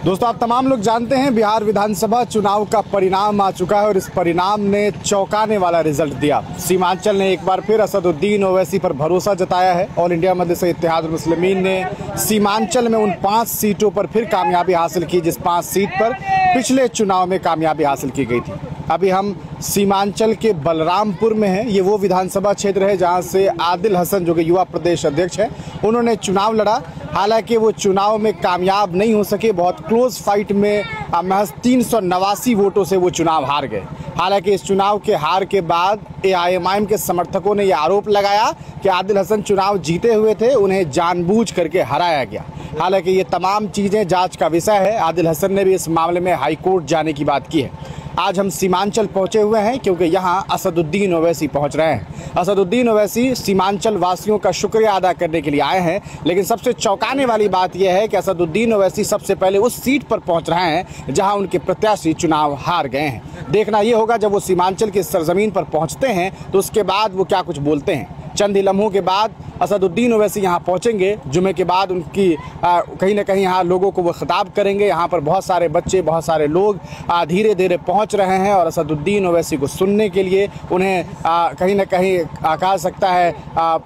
दोस्तों, आप तमाम लोग जानते हैं बिहार विधानसभा चुनाव का परिणाम आ चुका है और इस परिणाम ने चौंकाने वाला रिजल्ट दिया। सीमांचल ने एक बार फिर असदुद्दीन ओवैसी पर भरोसा जताया है। ऑल इंडिया मजलिस इत्तेहादुल मुस्लिमीन ने सीमांचल में उन 5 सीटों पर फिर कामयाबी हासिल की जिस 5 सीट पर पिछले चुनाव में कामयाबी हासिल की गई थी। अभी हम सीमांचल के बलरामपुर में हैं। ये वो विधानसभा क्षेत्र है जहां से आदिल हसन, जो कि युवा प्रदेश अध्यक्ष हैं, उन्होंने चुनाव लड़ा। हालांकि वो चुनाव में कामयाब नहीं हो सके। बहुत क्लोज फाइट में महज 389 वोटों से वो चुनाव हार गए। हालांकि इस चुनाव के हार के बाद AIMIM के समर्थकों ने यह आरोप लगाया कि आदिल हसन चुनाव जीते हुए थे, उन्हें जानबूझ करके हराया गया। हालांकि ये तमाम चीज़ें जांच का विषय है। आदिल हसन ने भी इस मामले में हाईकोर्ट जाने की बात की है। आज हम सीमांचल पहुंचे हुए हैं क्योंकि यहाँ असदुद्दीन ओवैसी पहुंच रहे हैं। असदुद्दीन ओवैसी सीमांचल वासियों का शुक्रिया अदा करने के लिए आए हैं। लेकिन सबसे चौंकाने वाली बात यह है कि असदुद्दीन ओवैसी सबसे पहले उस सीट पर पहुंच रहे हैं जहां उनके प्रत्याशी चुनाव हार गए हैं। देखना यह होगा जब वो सीमांचल की सरजमीन पर पहुंचते हैं तो उसके बाद वो क्या कुछ बोलते हैं। चंद ही लम्हों के बाद असदुद्दीन ओवैसी यहाँ पहुँचेंगे। जुमे के बाद उनकी कहीं ना कहीं यहाँ लोगों को वो खिताब करेंगे। यहाँ पर बहुत सारे बच्चे, बहुत सारे लोग धीरे धीरे पहुँच रहे हैं और असदुद्दीन ओवैसी को सुनने के लिए उन्हें कहीं ना कहीं कहा सकता है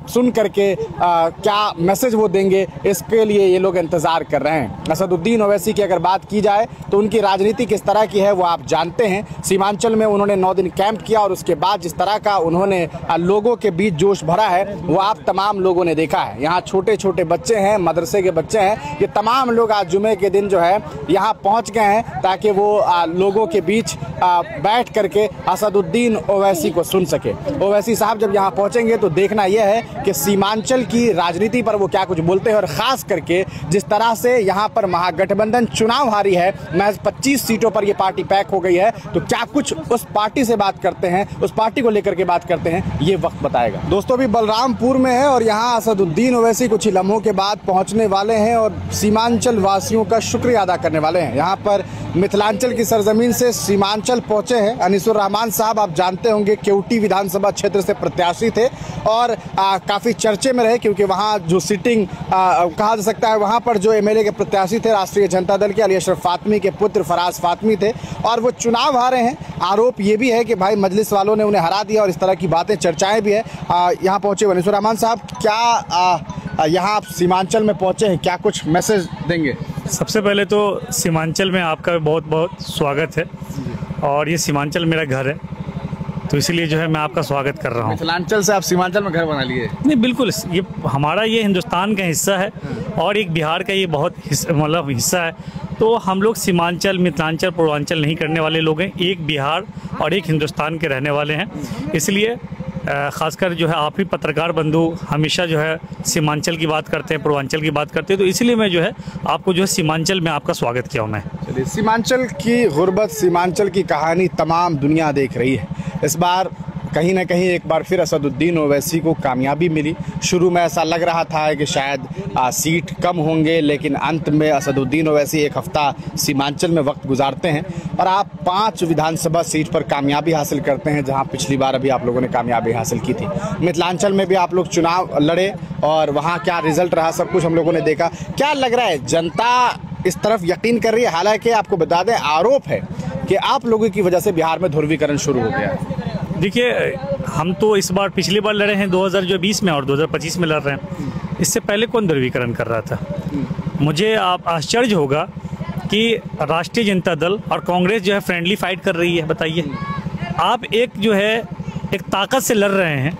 सुन करके क्या मैसेज वो देंगे, इसके लिए ये लोग इंतज़ार कर रहे हैं। असदुद्दीन ओवैसी की अगर बात की जाए तो उनकी राजनीति किस तरह की है वो आप जानते हैं। सीमांचल में उन्होंने 9 दिन कैंप किया और उसके बाद जिस तरह का उन्होंने लोगों के बीच जोश भरा है वो आप तमाम लोगों ने देखा है। यहाँ छोटे छोटे बच्चे हैं, मदरसे के बच्चे हैं, ये तमाम लोग आज जुमे के दिन जो है यहाँ पहुँच गए हैं ताकि वो लोगों के बीच बैठ करके असदुद्दीन ओवैसी को सुन सके। ओवैसी साहब जब यहाँ पहुँचेंगे तो देखना यह है कि सीमांचल की राजनीति पर वो क्या कुछ बोलते हैं और ख़ास करके जिस तरह से यहाँ पर महागठबंधन चुनाव हारी है, महज 25 सीटों पर ये पार्टी पैक हो गई है, तो क्या कुछ उस पार्टी से बात करते हैं, उस पार्टी को लेकर के बात करते हैं, ये वक्त बताएगा। दोस्तों, अभी बलरामपुर में है और यहाँ असदुद्दीन ओवैसी कुछ ही लम्हों के बाद पहुँचने वाले हैं और सीमांचल वासियों का शुक्रिया अदा करने वाले हैं। यहाँ पर मिथिलांचल की सरजमीन से सीमांचल पहुंचे हैं अनीसुर रहमान साहब। आप जानते होंगे केवटी विधानसभा क्षेत्र से प्रत्याशी थे और काफ़ी चर्चे में रहे क्योंकि वहां जो सिटिंग कहा जा सकता है वहां पर जो MLA के प्रत्याशी थे राष्ट्रीय जनता दल के अली अशरफ फातमी के पुत्र फराज फातमी थे और वो चुनाव हारे हैं। आरोप ये भी है कि भाई मजलिस वालों ने उन्हें हरा दिया और इस तरह की बातें चर्चाएँ भी है। यहाँ पहुँचे अनीसुर रहमान साहब, क्या यहाँ आप सीमांचल में पहुँचे हैं, क्या कुछ मैसेज देंगे? सबसे पहले तो सीमांचल में आपका बहुत बहुत स्वागत है और ये सीमांचल मेरा घर है तो इसीलिए जो है मैं आपका स्वागत कर रहा हूँ। मिथिलांचल से आप सीमांचल में घर बना लिए? नहीं, बिल्कुल, ये हमारा ये हिंदुस्तान का हिस्सा है और एक बिहार का ये बहुत मतलब हिस्सा है। तो हम लोग सीमांचल, मिथिलांचल, पूर्वांचल नहीं करने वाले लोग हैं। एक बिहार और एक हिंदुस्तान के रहने वाले हैं। इसलिए ख़ासकर जो है आप ही पत्रकार बंधु हमेशा जो है सीमांचल की बात करते हैं, पूर्वांचल की बात करते हैं, तो इसीलिए मैं जो है आपको जो है सीमांचल में आपका स्वागत किया हूँ मैं। चलिए, सीमांचल की गुर्बत, सीमांचल की कहानी तमाम दुनिया देख रही है। इस बार कहीं ना कहीं एक बार फिर असदुद्दीन ओवैसी को कामयाबी मिली। शुरू में ऐसा लग रहा था कि शायद सीट कम होंगे, लेकिन अंत में असदुद्दीन ओवैसी एक हफ्ता सीमांचल में वक्त गुजारते हैं और आप 5 विधानसभा सीट पर कामयाबी हासिल करते हैं जहां पिछली बार अभी आप लोगों ने कामयाबी हासिल की थी। मिथिलांचल में भी आप लोग चुनाव लड़े और वहाँ क्या रिजल्ट रहा सब कुछ हम लोगों ने देखा। क्या लग रहा है, जनता इस तरफ यकीन कर रही है? हालांकि आपको बता दें, आरोप है कि आप लोगों की वजह से बिहार में ध्रुवीकरण शुरू हो गया है। देखिए, हम तो इस बार पिछली बार लड़े हैं 2020 में और 2025 में लड़ रहे हैं। इससे पहले कौन ध्रुवीकरण कर रहा था? मुझे आप आश्चर्य होगा कि राष्ट्रीय जनता दल और कांग्रेस जो है फ्रेंडली फाइट कर रही है। बताइए, आप एक जो है एक ताकत से लड़ रहे हैं,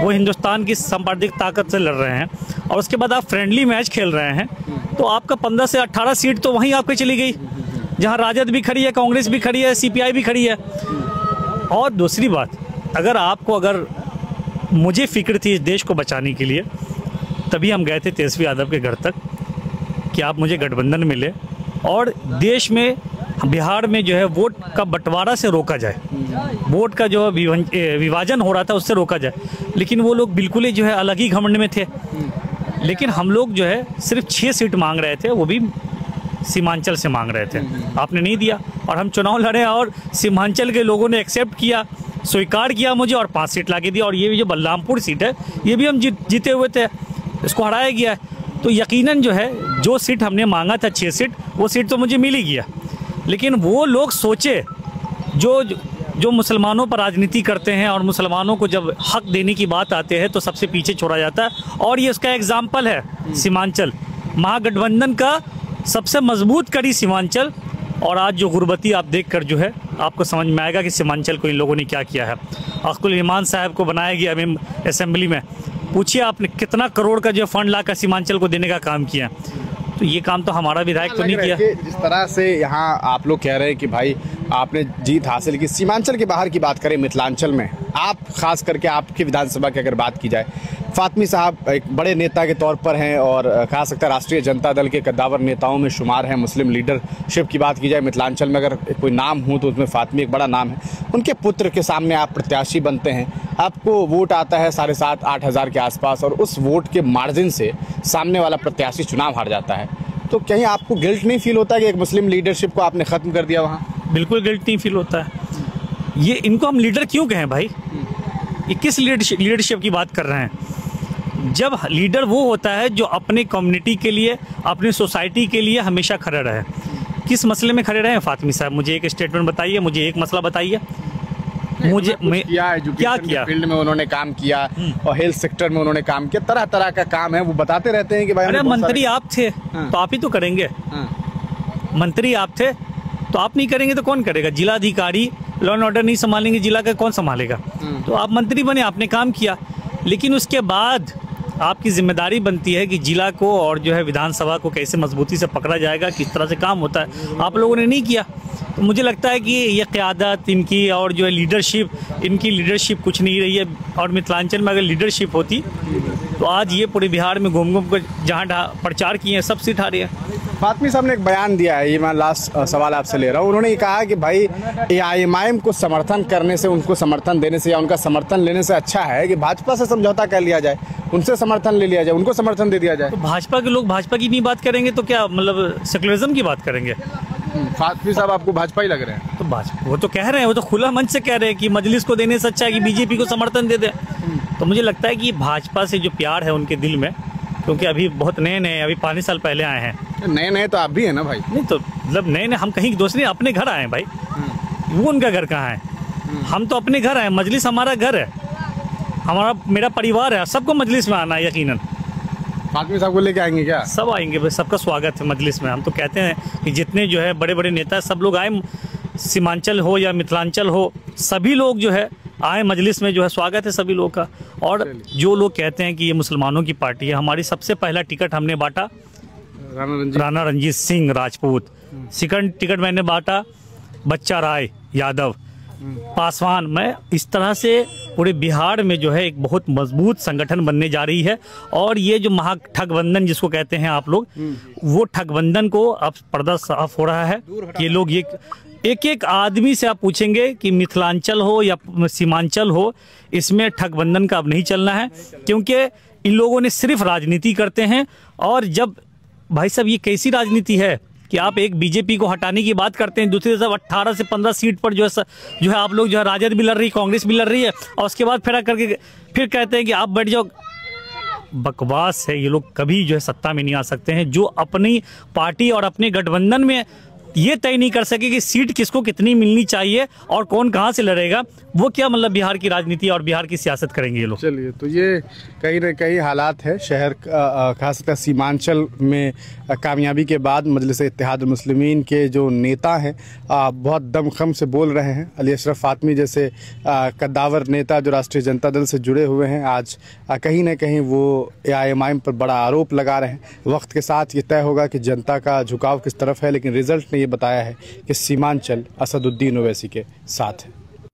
वो हिंदुस्तान की सांप्रदायिक ताकत से लड़ रहे हैं और उसके बाद आप फ्रेंडली मैच खेल रहे हैं तो आपका 15 से 18 सीट तो वहीं आपकी चली गई जहाँ राजद भी खड़ी है, कांग्रेस भी खड़ी है, CPI भी खड़ी है। और दूसरी बात, अगर मुझे फिक्र थी इस देश को बचाने के लिए, तभी हम गए थे तेजस्वी यादव के घर तक कि आप मुझे गठबंधन मिले और देश में, बिहार में जो है वोट का बंटवारा से रोका जाए, वोट का जो विभाजन हो रहा था उससे रोका जाए। लेकिन वो लोग बिल्कुल ही जो है अलग ही घमंड में थे। लेकिन हम लोग जो है सिर्फ 6 सीट मांग रहे थे, वो भी सीमांचल से मांग रहे थे, आपने नहीं दिया और हम चुनाव लड़े और सीमांचल के लोगों ने एक्सेप्ट किया, स्वीकार किया मुझे और 5 सीट ला के दिया। और ये भी जो बलरामपुर सीट है ये भी हम जीते हुए थे, इसको हराया गया। तो यकीनन जो है जो सीट हमने मांगा था 6 सीट, वो सीट तो मुझे मिल ही गया। लेकिन वो लोग सोचे जो मुसलमानों पर राजनीति करते हैं और मुसलमानों को जब हक देने की बात आते हैं तो सबसे पीछे छोड़ा जाता है। और ये उसका एग्जाम्पल है सीमांचल, महागठबंधन का सबसे मजबूत कड़ी सीमांचल। और आज जो गुरबती आप देखकर जो है आपको समझ में आएगा कि सीमांचल को इन लोगों ने क्या किया है। अख्तुल ईमान साहब को बनाया गया असेंबली में, पूछिए आपने कितना करोड़ का जो फंड लाकर सीमांचल को देने का काम किया। तो ये काम तो हमारा विधायक तो नहीं किया। जिस तरह से यहाँ आप लोग कह रहे हैं कि भाई आपने जीत हासिल की, सीमांचल के बाहर की बात करें, मिथिलांचल में आप खास करके आपकी विधानसभा की अगर बात की जाए, फातमी साहब एक बड़े नेता के तौर पर हैं और कहा सकता है राष्ट्रीय जनता दल के कद्दावर नेताओं में शुमार हैं। मुस्लिम लीडरशिप की बात की जाए मिथिलांचल में अगर कोई नाम हो तो उसमें फातमी एक बड़ा नाम है। उनके पुत्र के सामने आप प्रत्याशी बनते हैं, आपको वोट आता है 7,500-8 हज़ार के आसपास और उस वोट के मार्जिन से सामने वाला प्रत्याशी चुनाव हार जाता है। तो कहीं आपको गिल्ट नहीं फील होता कि एक मुस्लिम लीडरशिप को आपने ख़त्म कर दिया वहाँ? बिल्कुल गिल्ट नहीं फील होता है। ये इनको हम लीडर क्यों कहें भाई? ये किस लीडरशिप की बात कर रहे हैं? जब लीडर वो होता है जो अपने कम्युनिटी के लिए, अपनी सोसाइटी के लिए हमेशा खड़े रहे। किस मसले में खड़े रहे हैं फातमी साहब? मुझे एक स्टेटमेंट बताइए, मुझे एक मसला बताइए। मुझे क्या किया फील्ड में उन्होंने काम किया और हेल्थ सेक्टर में उन्होंने काम किया, तरह तरह का काम है, वो बताते रहते हैं कि भाई अरे मंत्री आप थे तो आप ही तो करेंगे। मंत्री आप थे तो आप नहीं करेंगे तो कौन करेगा? जिलाधिकारी लॉ एंड ऑर्डर नहीं संभालेंगे, जिला का कौन संभालेगा? तो आप मंत्री बने, आपने काम किया, लेकिन उसके बाद आपकी जिम्मेदारी बनती है कि जिला को और जो है विधानसभा को कैसे मजबूती से पकड़ा जाएगा, किस तरह से काम होता है। आप लोगों ने नहीं किया। तो मुझे लगता है कि ये क़यादत इनकी और जो है लीडरशिप, इनकी लीडरशिप कुछ नहीं रही है। और मिथिलांचल में अगर लीडरशिप होती तो आज ये पूरे बिहार में घूम घूम कर जहाँ प्रचार किए हैं सब सीट हारे हैं। फातमी साहब ने एक बयान दिया है, ये मैं लास्ट सवाल आपसे ले रहा हूँ। उन्होंने ये कहा कि भाई AIMIM को समर्थन करने से, उनको समर्थन देने से या उनका समर्थन लेने से अच्छा है कि भाजपा से समझौता कर लिया जाए, उनसे समर्थन ले लिया जाए, उनको समर्थन दे दिया जाए। तो भाजपा के लोग भाजपा की नहीं बात करेंगे तो क्या मतलब सेकुलरिज्म की बात करेंगे? फातमी साहब आपको भाजपा ही लग रहे हैं? तो भाजपा वो तो कह रहे हैं, वो तो खुला मंच से कह रहे हैं कि मजलिस को देने से अच्छा है कि बीजेपी को समर्थन दे दे। तो मुझे लगता है कि भाजपा से जो प्यार है उनके दिल में, क्योंकि अभी बहुत नए अभी 5 साल पहले आए हैं। नए तो आप भी है ना भाई? नहीं तो मतलब नए हम कहीं दूसरे अपने घर आए हैं भाई। वो उनका घर कहाँ है? हम तो अपने घर आए, मजलिस हमारा घर है, मेरा परिवार है, सबको मजलिस में आना है यकीनन। फातमी साहब को लेके आएंगे क्या? सब आएंगे भाई, सबका स्वागत है मजलिस में। हम तो कहते हैं कि जितने जो है बड़े बड़े नेता सब लोग आए, सीमांचल हो या मिथिलांचल हो, सभी लोग जो है आए मजलिस में, जो है स्वागत है सभी लोगों का। और जो लोग कहते हैं कि ये मुसलमानों की पार्टी है, हमारी सबसे पहला टिकट हमने बांटा राणा रंजीत सिंह राजपूत, सेकंड टिकट मैंने बांटा बच्चा राय यादव, पासवान। मैं इस तरह से पूरे बिहार में जो है एक बहुत मजबूत संगठन बनने जा रही है। और ये जो महाठगबंधन जिसको कहते हैं आप लोग, वो ठगबंधन को अब पर्दा साफ हो रहा है। ये लोग ये एक आदमी से आप पूछेंगे कि मिथिलांचल हो या सीमांचल हो, इसमें ठगबंधन का अब नहीं चलना है, क्योंकि इन लोगों ने सिर्फ राजनीति करते हैं। और जब भाई साहब ये कैसी राजनीति है कि आप एक बीजेपी को हटाने की बात करते हैं, दूसरी तरफ 18 से 15 सीट पर जो है आप लोग जो है राजद भी लड़ रही, कांग्रेस भी लड़ रही है, और उसके बाद फिर कहते हैं कि आप बैठ जाओ। बकवास है। ये लोग कभी जो है सत्ता में नहीं आ सकते हैं जो अपनी पार्टी और अपने गठबंधन में ये तय नहीं कर सके कि सीट किसको कितनी मिलनी चाहिए और कौन कहां से लड़ेगा। वो क्या मतलब बिहार की राजनीति और बिहार की सियासत करेंगे ये लोग। चलिए, तो ये कहीं न कहीं हालात है शहर खास तौर सीमांचल में कामयाबी के बाद मजलिस इत्तेहाद मुस्लिमीन के जो नेता हैं बहुत दमखम से बोल रहे हैं। अली अशरफ फातमी जैसे कद्दावर नेता जो राष्ट्रीय जनता दल से जुड़े हुए हैं, आज कहीं न कहीं वो AIMIM पर बड़ा आरोप लगा रहे हैं। वक्त के साथ ये तय होगा कि जनता का झुकाव किस तरफ है, लेकिन रिजल्ट ने ये बताया है कि सीमांचल असदुद्दीन ओवैसी के साथ है।